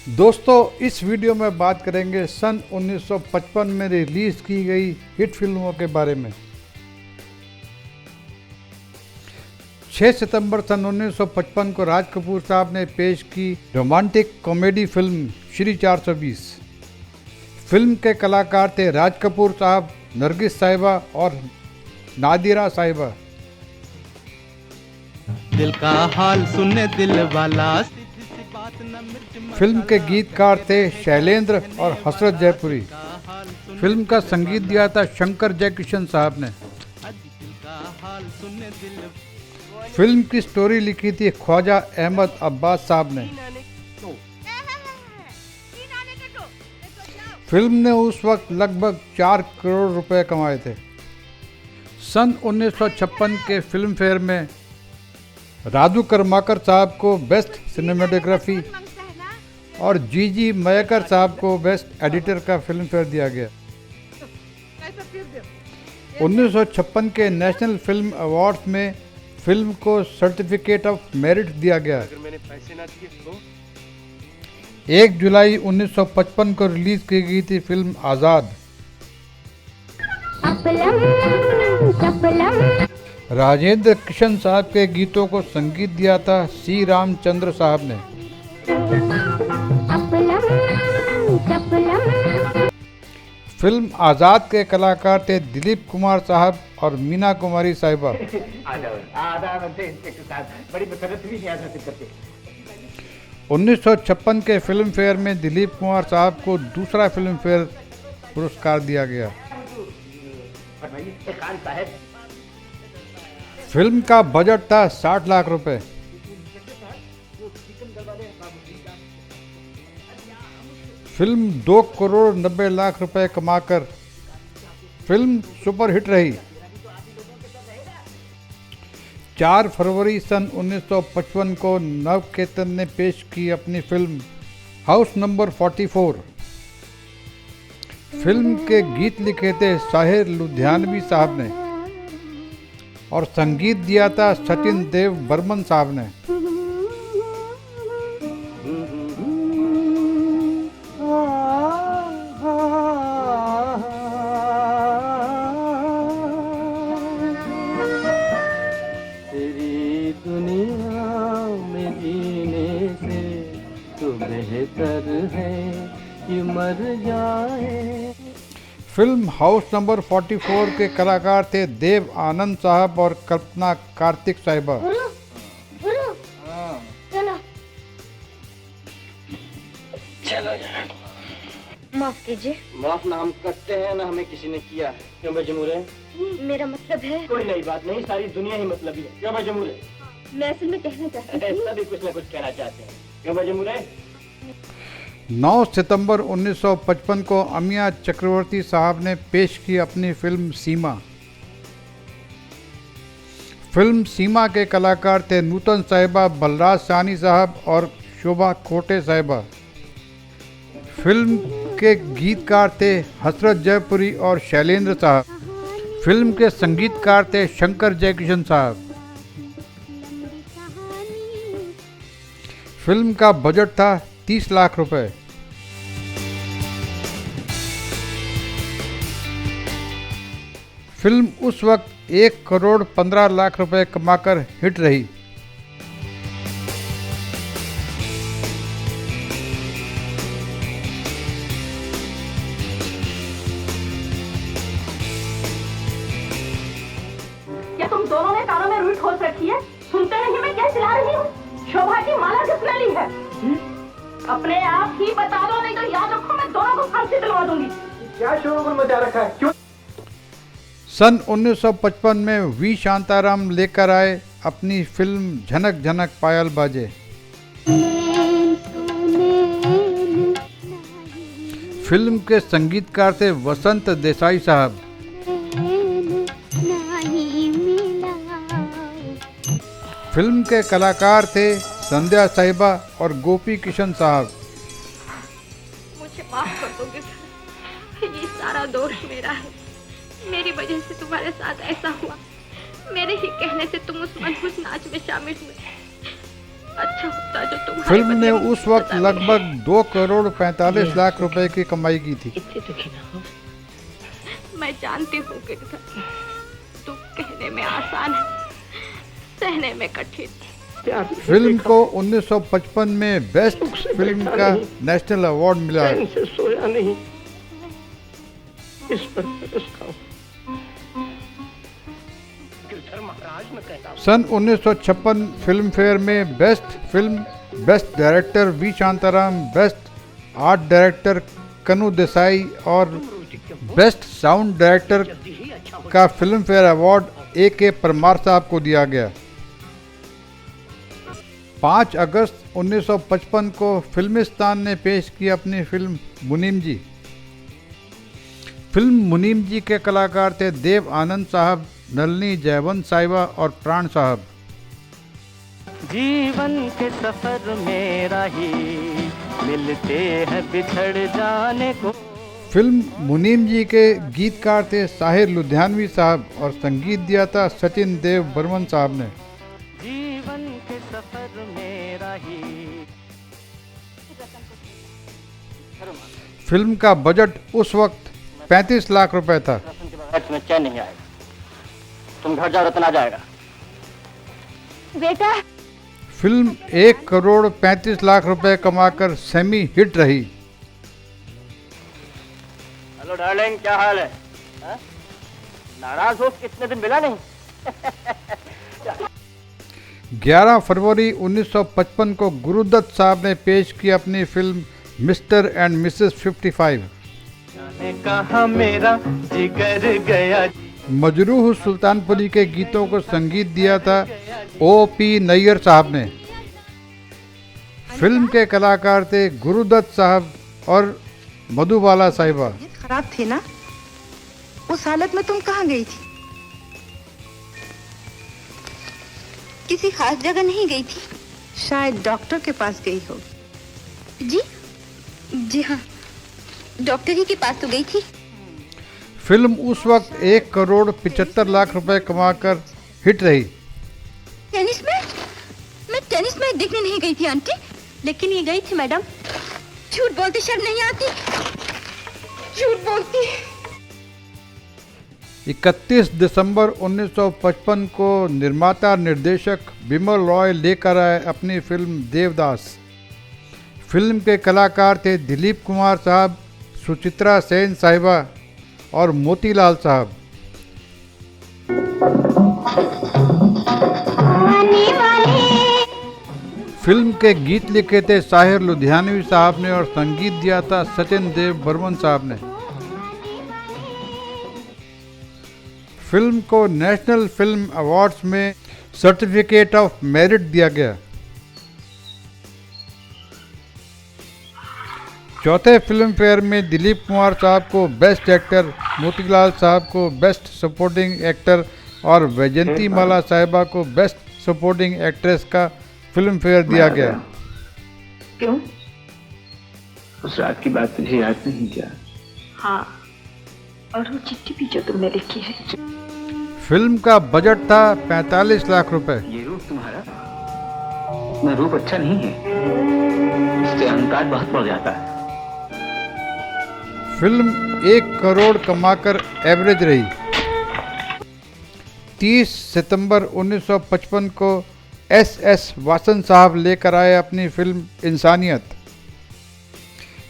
दोस्तों, इस वीडियो में बात करेंगे सन 1955 में रिलीज की गई हिट फिल्मों के बारे में। 6 सितंबर सन 1955 को राज कपूर साहब ने पेश की romantic comedy film Shri 420। Film के कलाकार थे राज कपूर साहब, नरगिस साहिबा और नादिरा साहिबा। दिल का हाल सुनने दिल वाला। फिल्म के गीतकार थे शैलेंद्र और हसरत जयपुरी। फिल्म का संगीत दिया था शंकर जयकिशन साहब ने। फिल्म की स्टोरी लिखी थी ख्वाजा अहमद अब्बास साहब ने। फिल्म ने उस वक्त लगभग 4 करोड़ रुपए कमाए थे। सन 1956 के फिल्म फेयर में राजू कर्माकर साहब को बेस्ट सिनेमेटोग्राफी और जीजी मयकर साहब को बेस्ट एडिटर का फिल्म फेयर दिया गया। 1956 के नेशनल फिल्म अवार्ड्स में फिल्म को सर्टिफिकेट ऑफ मेरिट दिया गया। 1 जुलाई 1955 को रिलीज की गई थी फिल्म आज़ाद। राजेंद्र किशन साहब के गीतों को संगीत दिया था सी रामचंद्र साहब ने। फिल्म आज़ाद के कलाकार थे दिलीप कुमार साहब और मीना कुमारी साहिबा। 1956 के फिल्म फेयर में दिलीप कुमार साहब को दूसरा फिल्म फेयर पुरस्कार दिया गया। फिल्म का बजट था 60 लाख रुपए। फिल्म 2 करोड़ 90 लाख रुपए कमाकर फिल्म सुपरहिट रही। 4 फरवरी सन 1955 को नवकेतन ने पेश की अपनी फिल्म हाउस नंबर 44। फिल्म के गीत लिखे थे साहिर लुधियानवी साहब ने और संगीत दिया था सचिन देव बर्मन साहब ने। तेरी दुनिया में जीने से तो बेहतर है कि मर जाए। फिल्म हाउस नंबर 44 के कलाकार थे देव आनंद साहब और कल्पना कार्तिक साहिबा। चलो माफ कीजिए। माफ ना हम करते हैं ना हमें किसी ने किया है। क्यों बजमूर है? मेरा मतलब है कोई नई बात नहीं, सारी दुनिया ही मतलबी है। क्यों बजमूर है? मैं असल में कहना चाहती थी। सभी कुछ ना कुछ कहना चाहते हैं। क्यों बजमूर है? 9 सितंबर 1955 को अमिया चक्रवर्ती साहब ने पेश की अपनी फिल्म सीमा। फिल्म सीमा के कलाकार थे नूतन साहिबा, बलराज सानी साहब और शोभा खोटे साहिबा। फिल्म के गीतकार थे हसरत जयपुरी और शैलेंद्र साहब। फिल्म के संगीतकार थे शंकर जयकिशन साहब। फिल्म का बजट था 30 लाख रुपए। फिल्म उस वक्त 1 करोड़ 15 लाख रुपए कमाकर हिट रही। क्या तुम दोनों ने कानों में रुई ठोस रखी है? सुनते नहीं मैं क्या चिल्ला रही हूँ? शोभा की माला किसने ली है? अपने आप ही बता दो, नहीं तो याद रखो मैं दोनों को फांसी दिलवा दूंगी। क्या शोर मचा रखा है? क्यों? सन 1955 में वी शांताराम लेकर आए अपनी फिल्म झनक झनक पायल बाजे। फिल्म के संगीतकार थे वसंत देसाई साहब। फिल्म के कलाकार थे संध्या साहिबा और गोपी किशन साहब। मुझे माफ कर दोगे सर, ये सारा दोष मेरा है। मेरी वजह से तुम्हारे साथ ऐसा हुआ। मेरे ही कहने से तुम उस मनहूस नाच में शामिल हुए। अच्छा होता जो तुम्हारे फिल्म ने बदले में उस वक्त सजा लगभग 2 करोड़ 45 लाख रुपए की कमाई की थी। इतने दुखी ना हो। मिले। मैं जानती हूँ गिरधर, तू कहने में आसान है, सहने में कठिन। प्यार से फिल्म देखा, को 1955 में बेस्ट फिल्म का नेशनल अवार्ड मिला। चैन से सोया नहीं, इस पर तरस खाऊं। गिरधर महाराज, मैं कहता हूं, सन 1956 फिल्म फेयर में best film, best director V Shantaram, best art director Kanu Desai और बेस्ट साउंड डायरेक्टर जल्दी ही अच्छा हो। का film fair award A.K. Parmar साहब को दिया गया। 5 अगस्त 1955 को फिल्मिस्तान ने पेश की अपनी फिल्म मुनीम जी। फिल्म मुनीम जी के कलाकार थे देव आनंद साहब, नलिनी जयवंत साहिबा और प्राण साहब। जीवन के सफर में राही मिलते हैं बिछड़ जाने को। फिल्म मुनीम जी के गीतकार थे साहिर लुधियानवी साहब और संगीत दिया था सचिन देव बर्मन साहब ने। जीवन के सफर में राही। फिल्म का बजट उस वक्त 35 लाख रुपए था। रतन के बगैर तुम्हें चैन नहीं आएगा। तुम घर जाओ, रतन आ जाएगा। बेटा, फिल्म 1 करोड़ 35 लाख रुपए कमाकर सेमी हिट रही। हेलो डार्लिंग, क्या हाल है? हाँ? नाराज हो, कितने दिन मिला नहीं। 11 फरवरी 1955 को गुरुदत्त साहब ने पेश की अपनी फिल्म मिस्टर एंड मिसेस 55। जाने कहाँ मेरा जिगर गया। मजरूह सुल्तानपुरी के गीतों को संगीत दिया था O.P. नैयर साहब ने। फिल्म के कलाकार थे गुरुदत्त साहब और मधुबाला साहिबा। तबीयत खराब थी ना, उस हालत में तुम कहाँ गई थी? किसी खास जगह नहीं गई थी। शायद डॉक्टर के पास गई हो। जी जी हाँ, डॉक्टर ही के पास तो गई थी। फिल्म उस वक्त 1 करोड़ 75 लाख रुपए कमाकर हिट रही। Tennis match? मैं टेनिस मैच देखने नहीं गई थी आंटी, लेकिन ये गई थी मैडम। झूठ बोलती शर्म नहीं आती, झूठ बोलती। 31 दिसंबर 1955 को निर्माता निर्देशक बिमल रॉय लेकर आए अपनी फिल्म देवदास। फिल्म के कलाकार थे दिलीप कुमार साहब, सुचित्रा सेन साहिबा और मोतीलाल साहब। फिल्म के गीत लिखे थे साहिर लुधियानवी साहब ने और संगीत दिया था सचिन देव बर्मन साहब ने। फिल्म को नेशनल फिल्म अवार्ड्स में सर्टिफिकेट ऑफ मेरिट दिया गया। चौथे फिल्म फेयर में दिलीप कुमार साहब को बेस्ट एक्टर, मोतीलाल साहब को बेस्ट सपोर्टिंग एक्टर और वैजंती माला साहिबा को बेस्ट सपोर्टिंग एक्ट्रेस का फिल्म फेयर दिया गया। क्यों? उस रात की बात तुझे याद नहीं क्या? हाँ, और वो चिट्ठी भी जो तुमने लिखी है। फिल्म का बजट था 45 लाख रुपए। ये रूप तुम्हारा इतना रूप अच्छा नहीं है, इससे अहंकार बहुत बढ़ जाता है। फिल्म 1 करोड़ कमाकर एवरेज रही। 30 सितंबर 1955 को S.S. वासन साहब लेकर आए अपनी फिल्म इंसानियत।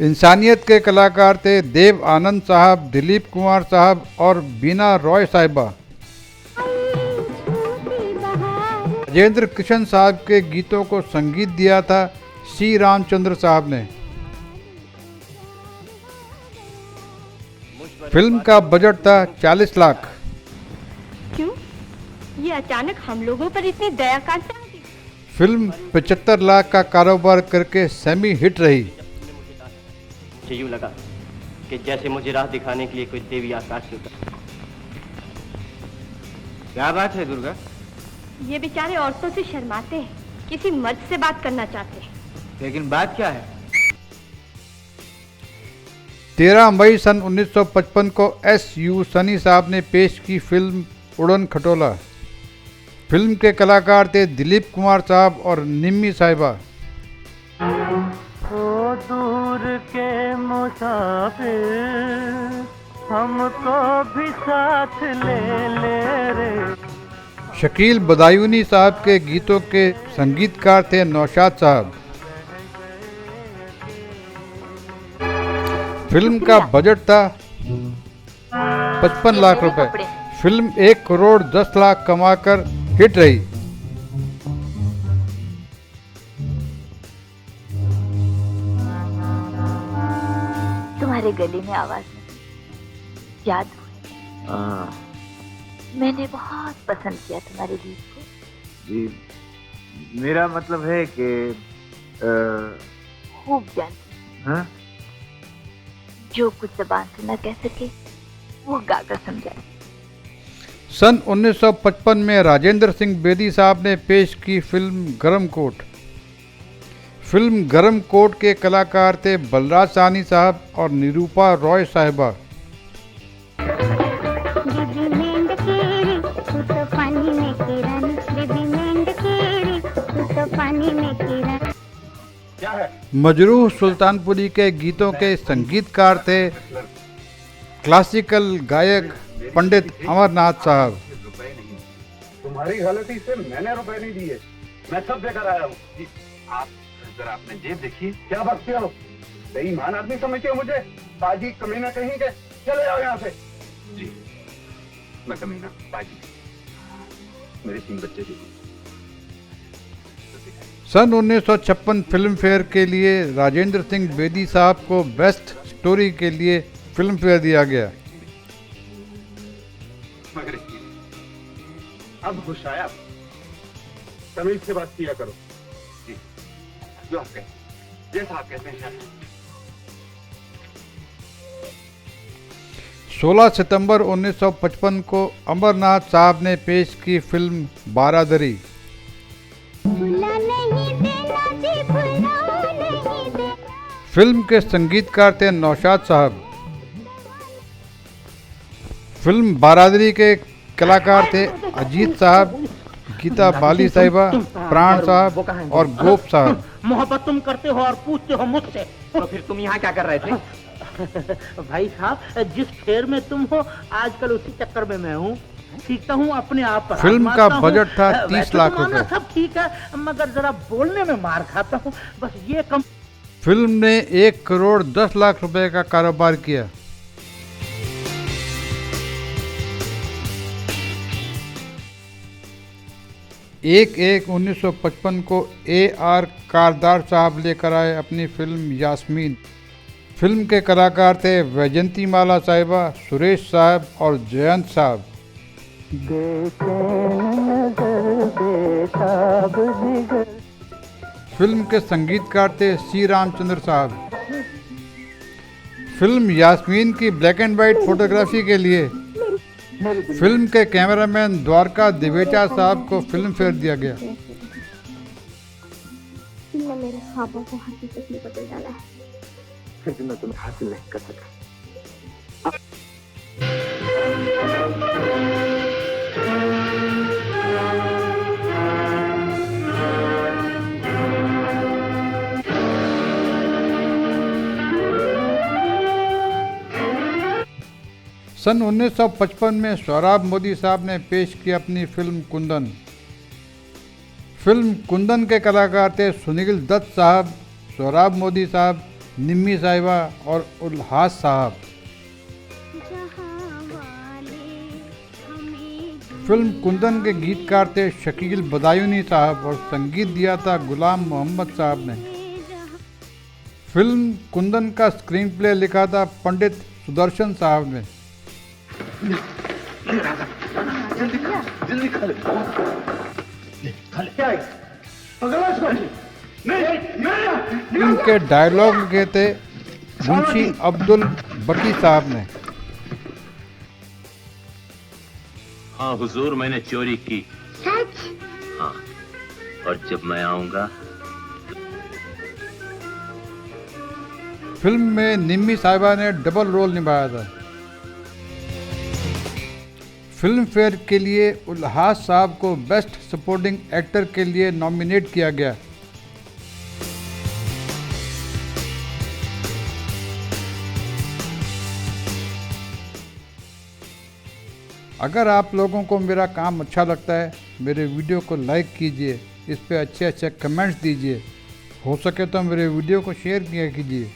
इंसानियत के कलाकार थे देव आनंद साहब, दिलीप कुमार साहब और बीना रॉय साहिबा। राजेंद्र कृष्ण साहब के गीतों को संगीत दिया था C. रामचंद्र साहब ने। फिल्म का बजट था 40 लाख। क्यों ये अचानक हम लोगों पर इतनी दया करता है? फिल्म 75 लाख का कारोबार करके सेमी हिट रही। मुझे यूं लगा कि जैसे मुझे राह दिखाने के लिए कोई देवी आकाश से उतर। क्या बात है दुर्गा? ये बेचारे औरतों से शर्माते हैं, किसी मर्द से बात करना चाहते हैं। लेकिन बात क्या है? 13 मई सन 1955 को S.U. सनी साहब ने पेश की फिल्म उड़न खटोला। फिल्म के कलाकार थे दिलीप कुमार साहब और निम्मी साहिबा। ओ दूर के मुसाफिर हमको भी साथ ले ले रे। शकील बदायूनी साहब के गीतों के संगीतकार थे नौशाद साहब। फिल्म का बजट था 55 लाख रुपए। फिल्म 1 करोड़ 10 लाख कमाकर हिट रही। तुम्हारे गले में आवाज याद हुई। मैंने बहुत पसंद किया तुम्हारे गीत को। जी मेरा मतलब है कि खूब जानती। हाँ? जो कुछ जबान से न कह सके वो गाकर समझाए। सन 1955 में राजेंद्र सिंह बेदी साहब ने पेश की फिल्म गरम कोट। फिल्म गरम कोट के कलाकार थे बलराज साहनी साहब और निरूपा रॉय साहिबा। मजरूह सुल्तानपुरी के गीतों के संगीतकार थे क्लासिकल गायक पंडित अमरनाथ साहब। तुम्हारी गलती से मैंने रुपए नहीं दिए, मैं सब देकर आया हूँ। आप जरा आपने जेब देखिए। क्या बकते हो, बेईमान आदमी समझते हो मुझे? बाजी कमीना कहीं के, चले जाओ यहाँ से। जी मैं कमीना बाजी, मेरे 3 बच्चे जी। सन 1956 फिल्म फेयर के लिए राजेंद्र सिंह बेदी साहब को बेस्ट स्टोरी के लिए फिल्म फेयर दिया गया। मगर अब खुश आया, तमीज से बात किया करो। जी जो आप कहते, जैसा आप कहते हैं। 16 सितंबर 1955 को अमरनाथ साहब ने पेश की फिल्म बारादरी। फिल्म के संगीतकार थे नौशाद साहब। फिल्म बारादरी के कलाकार थे अजीत साहब, गीता बाली साहिबा, प्राण साहब और गोप साहब। मोहब्बत तुम करते हो और पूछते हो मुझसे, तो फिर तुम यहाँ क्या कर रहे थे? भाई साहब जिस फेर में तुम हो आजकल उसी चक्कर में मैं हूँ। सीखता हूँ अपने आप पर। फिल्म का बजट था 30 लाख रुपए। सब ठीक है मगर जरा बोलने में मार खाता हूँ, बस ये कम। फिल्म ने 1 करोड़ 10 लाख रुपए का कारोबार किया। एक 1955 को A.R. कारदार साहब लेकर आए अपनी फिल्म यास्मीन। फिल्म के कलाकार थे वैजंती माला साहिबा, सुरेश साहब और जयंत साहब। फिल्म के संगीतकार थे सी रामचंद्र साहब। फिल्म यास्मीन की ब्लैक एंड वाइट फोटोग्राफी के लिए फिल्म के कैमरामैन द्वारका दिवेचा साहब को फिल्म फेयर दिया गया। तुमने मेरे ख्वाबों को हकीकत में बदल डाला है। फिर मैं तुम्हें हासिल नहीं कर सका। सन 1955 में सोहराब मोदी साहब ने पेश की अपनी फिल्म कुंदन। फिल्म कुंदन के कलाकार थे सुनील दत्त साहब, सोहराब मोदी साहब, निम्मी साहिबा और उल्हास साहब। फिल्म कुंदन के गीतकार थे शकील बदायूनी साहब और संगीत दिया था गुलाम मोहम्मद साहब ने। फिल्म कुंदन का स्क्रीन प्ले लिखा था पंडित सुदर्शन साहब ने। जल्दी खा ले। फिल्म के डायलॉग लिखे थे मुंशी अब्दुल बकी साहब ने। हाँ हुजूर मैंने चोरी की। सच? हाँ और जब मैं आऊंगा। फिल्म में निम्मी साहिबा ने डबल रोल निभाया था। फिल्म फेयर के लिए उल्हास साहब को बेस्ट सपोर्टिंग एक्टर के लिए नॉमिनेट किया गया। अगर आप लोगों को मेरा काम अच्छा लगता है, मेरे वीडियो को लाइक कीजिए, इस पे अच्छे अच्छे कमेंट्स दीजिए, हो सके तो मेरे वीडियो को शेयर किया कीजिए।